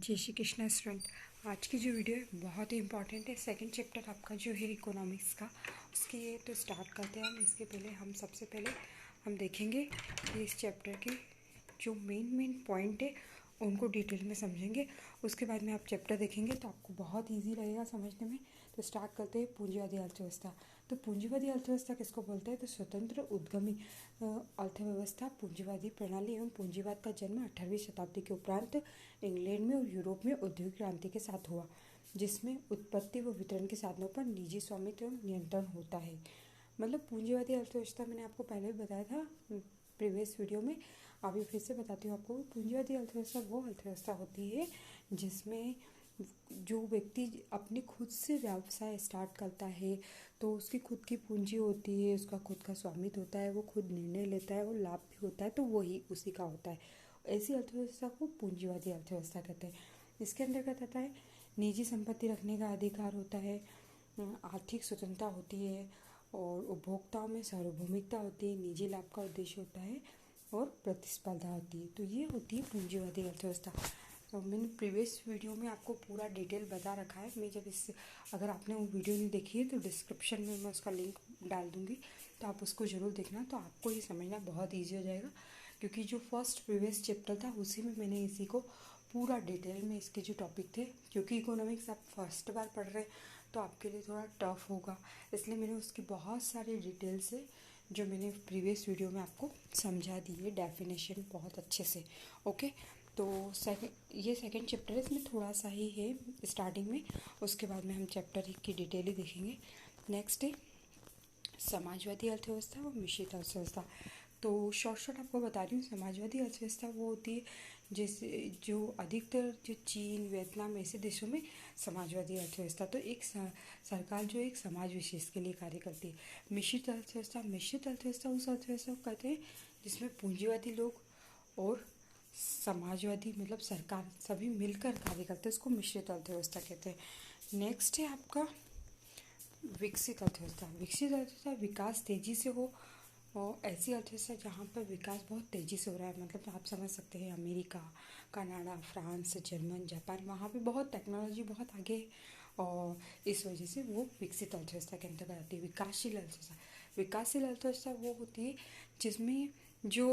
जय श्री कृष्णा स्टूडेंट। आज की जो वीडियो है बहुत ही इंपॉर्टेंट है। सेकंड चैप्टर आपका जो है इकोनॉमिक्स का, उसके तो स्टार्ट करते हैं हम। इसके पहले हम सबसे पहले हम देखेंगे कि इस चैप्टर के जो मेन पॉइंट है उनको डिटेल में समझेंगे। उसके बाद में आप चैप्टर देखेंगे तो आपको बहुत ईजी लगेगा समझने में। तो स्टार्ट करते हैं पूंजीवादी अर्थव्यवस्था। तो पूंजीवादी अर्थव्यवस्था किसको बोलते हैं? तो स्वतंत्र उद्यमी अर्थव्यवस्था पूंजीवादी प्रणाली एवं पूंजीवाद का जन्म 18वीं शताब्दी के उपरांत इंग्लैंड में और यूरोप में औद्योगिक क्रांति के साथ हुआ, जिसमें उत्पत्ति व वितरण के साधनों पर निजी स्वामित्व एवं नियंत्रण होता है। मतलब पूंजीवादी अर्थव्यवस्था मैंने आपको पहले भी बताया था प्रीवियस वीडियो में। अभी फिर से बताती हूँ आपको। पूंजीवादी अर्थव्यवस्था वो अर्थव्यवस्था होती है जिसमें जो व्यक्ति अपने खुद से व्यवसाय स्टार्ट करता है तो उसकी खुद की पूंजी होती है, उसका खुद का स्वामित्व होता है, वो खुद निर्णय लेता है और लाभ भी होता है, तो वही उसी का होता है। ऐसी अर्थव्यवस्था को पूंजीवादी अर्थव्यवस्था कहते हैं। इसके अंतर्गत आता है निजी संपत्ति रखने का अधिकार होता है, आर्थिक स्वतंत्रता होती है और उपभोक्ताओं में सार्वभौमिकता होती है, निजी लाभ का उद्देश्य होता है और प्रतिस्पर्धा होती है। तो ये होती है पूंजीवादी अर्थव्यवस्था। तो मैंने प्रीवियस वीडियो में आपको पूरा डिटेल बता रखा है। मैं जब इस अगर आपने वो वीडियो नहीं देखी है तो डिस्क्रिप्शन में मैं उसका लिंक डाल दूँगी, तो आप उसको ज़रूर देखना। तो आपको ये समझना बहुत ईजी हो जाएगा, क्योंकि जो फर्स्ट प्रीवियस चैप्टर था उसी में मैंने इसी को पूरा डिटेल में इसके जो टॉपिक थे, क्योंकि इकोनॉमिक्स आप फर्स्ट बार पढ़ रहे हैं तो आपके लिए थोड़ा टफ होगा, इसलिए मैंने उसकी बहुत सारी डिटेल से जो मैंने प्रीवियस वीडियो में आपको समझा दी है डेफिनेशन बहुत अच्छे से। ओके, तो ये सेकंड चैप्टर है, इसमें थोड़ा सा ही है स्टार्टिंग में। उसके बाद में हम चैप्टर 1 की डिटेल ही देखेंगे। नेक्स्ट है समाजवादी अर्थव्यवस्था और मिश्रित अर्थव्यवस्था। तो शॉर्ट आपको बता रही हूँ। समाजवादी अर्थव्यवस्था वो होती है जैसे जो अधिकतर जो चीन, वियतनाम ऐसे देशों में समाजवादी अर्थव्यवस्था, तो एक सरकार जो एक समाज विशेष के लिए कार्य करती है। मिश्रित अर्थव्यवस्था उस अर्थव्यवस्था को कहते हैं जिसमें पूंजीवादी लोग और समाजवादी मतलब सरकार सभी मिलकर कार्य करते हैं, उसको मिश्रित अर्थव्यवस्था कहते हैं। नेक्स्ट है आपका विकसित अर्थव्यवस्था। विकसित अर्थव्यवस्था विकास तेजी से हो और ऐसी अर्थव्यवस्था जहाँ पर विकास बहुत तेज़ी से हो रहा है। मतलब आप समझ सकते हैं America, Canada, France, German, Japan, वहाँ पे बहुत टेक्नोलॉजी बहुत आगे है और इस वजह से वो विकसित अर्थव्यवस्था के अंतर्गत आती है। विकासशील अर्थव्यवस्था वो होती है जिसमें जो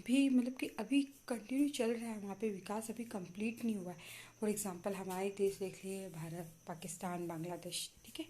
भी मतलब कि अभी कंटिन्यू चल रहा है, वहाँ पे विकास अभी कंप्लीट नहीं हुआ है। फॉर एग्जांपल हमारे देश देख लिए, भारत, पाकिस्तान, बांग्लादेश, ठीक है।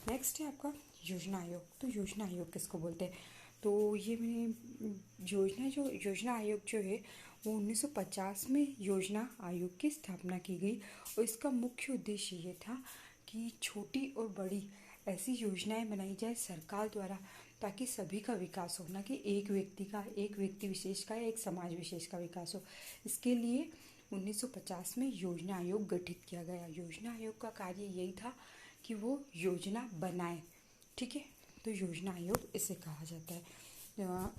नेक्स्ट है आपका योजना आयोग। तो योजना आयोग किसको बोलते हैं? तो ये मैंने योजना आयोग जो है वो 1950 में योजना आयोग की स्थापना की गई और इसका मुख्य उद्देश्य ये था कि छोटी और बड़ी ऐसी योजनाएं बनाई जाए सरकार द्वारा ताकि सभी का विकास हो, ना कि एक व्यक्ति विशेष का या एक समाज विशेष का विकास हो। इसके लिए 1950 में योजना आयोग गठित किया गया। योजना आयोग का कार्य यही था कि वो योजना बनाए, ठीक है। तो योजना आयोग इसे कहा जाता है।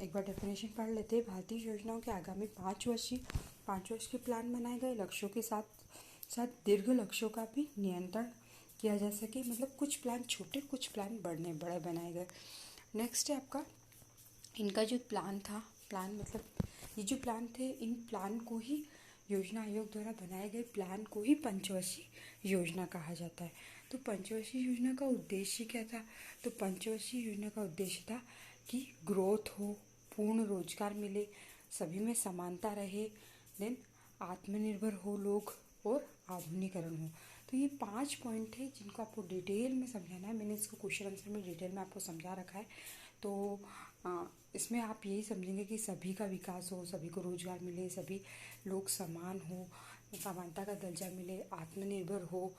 एक बार डेफिनेशन पढ़ लेते हैं। भारतीय योजनाओं के आगामी 5 वर्ष के प्लान बनाए गए, लक्ष्यों के साथ साथ दीर्घ लक्ष्यों का भी नियंत्रण किया जा सके। मतलब कुछ प्लान छोटे, कुछ प्लान बड़े बनाए गए। नेक्स्ट है आपका इनका जो प्लान मतलब ये जो प्लान थे, इन प्लान को ही योजना आयोग द्वारा बनाए गए प्लान को ही पंचवर्षीय योजना कहा जाता है। तो पंचवर्षीय योजना का उद्देश्य क्या था? तो पंचवर्षीय योजना का उद्देश्य था कि ग्रोथ हो, पूर्ण रोजगार मिले, सभी में समानता रहे, देन आत्मनिर्भर हो लोग और आधुनिकरण हो। तो ये 5 पॉइंट है जिनको आपको डिटेल में समझाना है। मैंने इसको क्वेश्चन आंसर में डिटेल में आपको समझा रखा है। तो इसमें आप यही समझेंगे कि सभी का विकास हो, सभी को रोजगार मिले, सभी लोग समान हो, समानता का दर्जा मिले, आत्मनिर्भर हो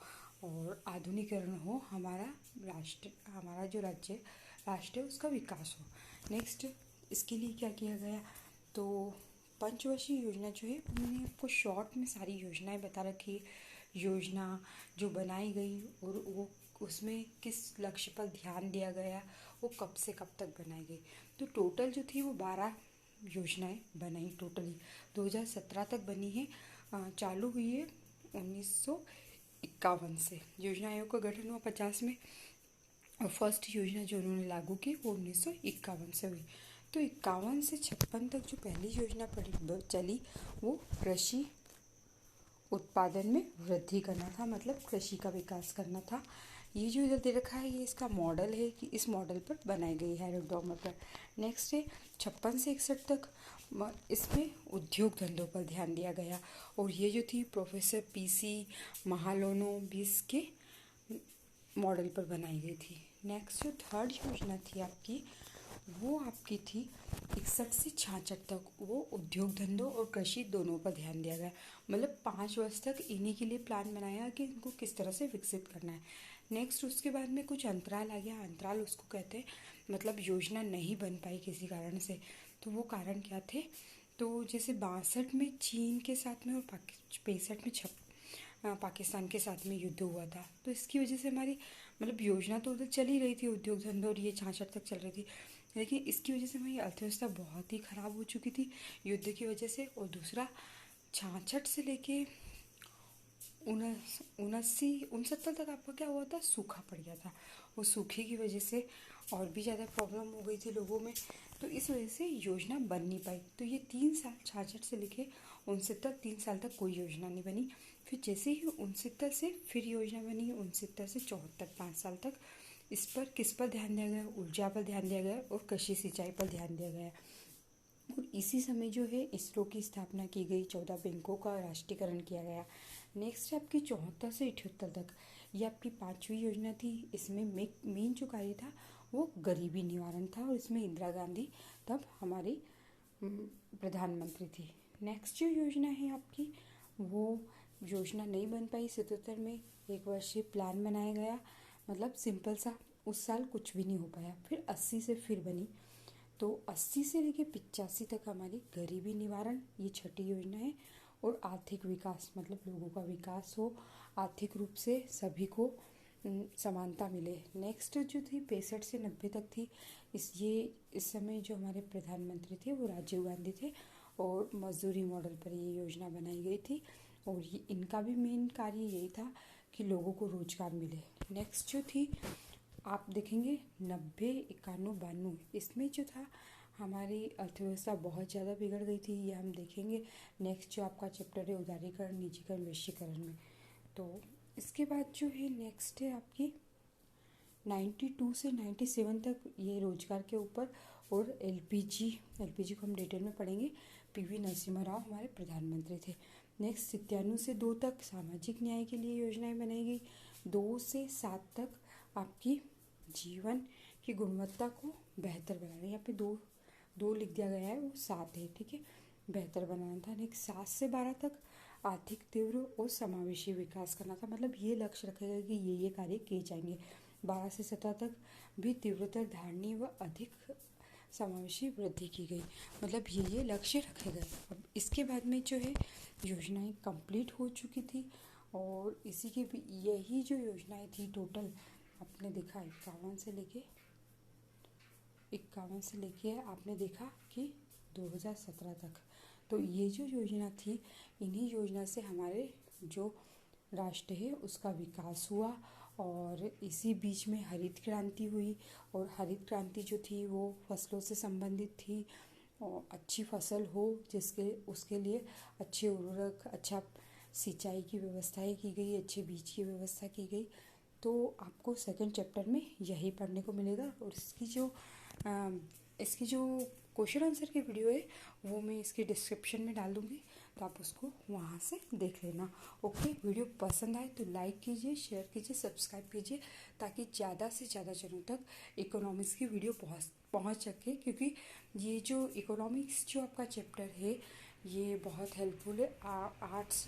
और आधुनिकरण हो, हमारा जो राष्ट्र है उसका विकास हो। नेक्स्ट इसके लिए क्या किया गया? तो पंचवर्षीय योजना जो है मैंने आपको शॉर्ट में सारी योजनाएं बता रखी है। योजना जो बनाई गई और वो उसमें किस लक्ष्य पर ध्यान दिया गया, वो कब से कब तक बनाई गई। तो टोटल जो थी वो 12 योजनाएं बनाई टोटली 2017 तक बनी है। चालू हुई है 1951 से। योजना आयोग का गठन हुआ 50 में और फर्स्ट योजना जो उन्होंने लागू की वो 1951 से हुई। तो 51 से 56 तक जो पहली योजना चली वो कृषि उत्पादन में वृद्धि करना था, मतलब कृषि का विकास करना था। ये जो इधर दे रखा है ये इसका मॉडल है कि इस मॉडल पर बनाई गई है हेरोडोटस पर। नेक्स्ट है 56 से 61 तक इसमें उद्योग धंधों पर ध्यान दिया गया और ये जो थी प्रोफेसर पीसी महालनोबिस के मॉडल पर बनाई गई थी। नेक्स्ट जो थर्ड योजना थी आपकी वो आपकी थी 61 से 66 तक, वो उद्योग धंधों और कृषि दोनों पर ध्यान दिया गया। मतलब 5 वर्ष तक इन्हीं के लिए प्लान बनाया कि इनको किस तरह से विकसित करना है। नेक्स्ट उसके बाद में कुछ अंतराल आ गया, अंतराल उसको कहते हैं, मतलब योजना नहीं बन पाई किसी कारण से। तो वो कारण क्या थे, तो जैसे 62 में चीन के साथ में और 65 में पाकिस्तान के साथ में युद्ध हुआ था, तो इसकी वजह से हमारी मतलब योजना तो उधर चल ही रही थी उद्योग धंधे और ये 66 तक चल रही थी, लेकिन इसकी वजह से हमारी अर्थव्यवस्था बहुत ही ख़राब हो चुकी थी युद्ध की वजह से। और दूसरा 66 से लेके 69 तक आपका क्या हुआ था, सूखा पड़ गया था। वो सूखे की वजह से और भी ज़्यादा प्रॉब्लम हो गई थी लोगों में, तो इस वजह से योजना बन नहीं पाई। तो ये 3 साल 66 से लेके 69 3 साल तक कोई योजना नहीं बनी। फिर जैसे ही 69 से फिर योजना बनी, 69 से 74 5 साल तक इस पर किस पर ध्यान दिया गया, ऊर्जा पर ध्यान दिया गया और कृषि सिंचाई पर ध्यान दिया गया। और इसी समय जो है इसरो की स्थापना की गई, 14 बैंकों का राष्ट्रीयकरण किया गया। नेक्स्ट है आपकी 74 से 78 तक, ये आपकी 5वीं योजना थी। इसमें मेन जो कार्य था वो गरीबी निवारण था और इसमें इंदिरा गांधी तब हमारी प्रधानमंत्री थी। नेक्स्ट जो योजना है आपकी वो योजना नहीं बन पाई। 77 में एक वर्षीय प्लान बनाया गया, मतलब सिंपल सा, उस साल कुछ भी नहीं हो पाया। फिर 80 से फिर बनी, तो 80 से लेके 85 तक हमारी गरीबी निवारण, ये छठी योजना है। और आर्थिक विकास, मतलब लोगों का विकास हो, आर्थिक रूप से सभी को समानता मिले। नेक्स्ट जो थी 65 से 90 तक थी। इस समय जो हमारे प्रधानमंत्री थे वो राजीव गांधी थे और मजदूरी मॉडल पर ये योजना बनाई गई थी। और ये इनका भी मेन कार्य यही था कि लोगों को रोजगार मिले। नेक्स्ट जो थी आप देखेंगे 90 91 92, इसमें जो था हमारी अर्थव्यवस्था बहुत ज़्यादा बिगड़ गई थी, ये हम देखेंगे नेक्स्ट जो आपका चैप्टर है उदारीकरण निजीकरण वैश्वीकरण में। तो इसके बाद जो है नेक्स्ट है आपकी 92 से 97 तक, ये रोजगार के ऊपर। और एलपीजी को हम डिटेल में पढ़ेंगे। पीवी नरसिम्हा राव हमारे प्रधानमंत्री थे। नेक्स्ट 97 से 2 तक सामाजिक न्याय के लिए योजनाएं बनाई गई। 2 से 7 तक आपकी जीवन की गुणवत्ता को बेहतर बनाना, यहाँ पे दो लिख दिया गया है, वो 7 है, ठीक है, बेहतर बनाना था। नेक्स्ट 7 से 12 तक आर्थिक तीव्र और समावेशी विकास करना था, मतलब ये लक्ष्य रखा गया कि ये कार्य किए जाएंगे। 12 से 17 तक भी तीव्रतर धारणीय व अधिक समावेशी वृद्धि की गई, मतलब ये लक्ष्य रखे गए। अब इसके बाद में जो है योजनाएं कंप्लीट हो चुकी थी और इसी के भी यही जो योजनाएं थी टोटल आपने देखा 51 से लेके आपने देखा कि 2017 तक। तो ये जो योजना थी, इन्हीं योजना से हमारे जो राष्ट्र है उसका विकास हुआ। और इसी बीच में हरित क्रांति हुई, और हरित क्रांति जो थी वो फसलों से संबंधित थी। और अच्छी फसल हो उसके लिए अच्छे उर्वरक, अच्छा सिंचाई की व्यवस्थाएं की गई, अच्छे बीज की व्यवस्था की गई। तो आपको सेकंड चैप्टर में यही पढ़ने को मिलेगा। और इसकी जो क्वेश्चन आंसर की वीडियो है वो मैं इसके डिस्क्रिप्शन में डाल दूँगी, तो आप उसको वहाँ से देख लेना। ओके, वीडियो पसंद आए तो लाइक कीजिए, शेयर कीजिए, सब्सक्राइब कीजिए, ताकि ज़्यादा से ज़्यादा जनों तक इकोनॉमिक्स की वीडियो पहुँच सके। क्योंकि ये जो इकोनॉमिक्स जो आपका चैप्टर है ये बहुत हेल्पफुल है आर्ट्स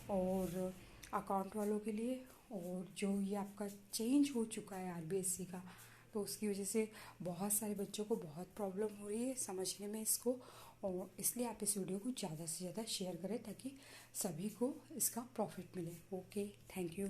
और अकाउंट वालों के लिए। और जो ये आपका चेंज हो चुका है आरबीएससी का, तो उसकी वजह से बहुत सारे बच्चों को बहुत प्रॉब्लम हो रही है समझने में इसको। और इसलिए आप इस वीडियो को ज़्यादा से ज़्यादा शेयर करें ताकि सभी को इसका प्रॉफिट मिले। Okay, thank you.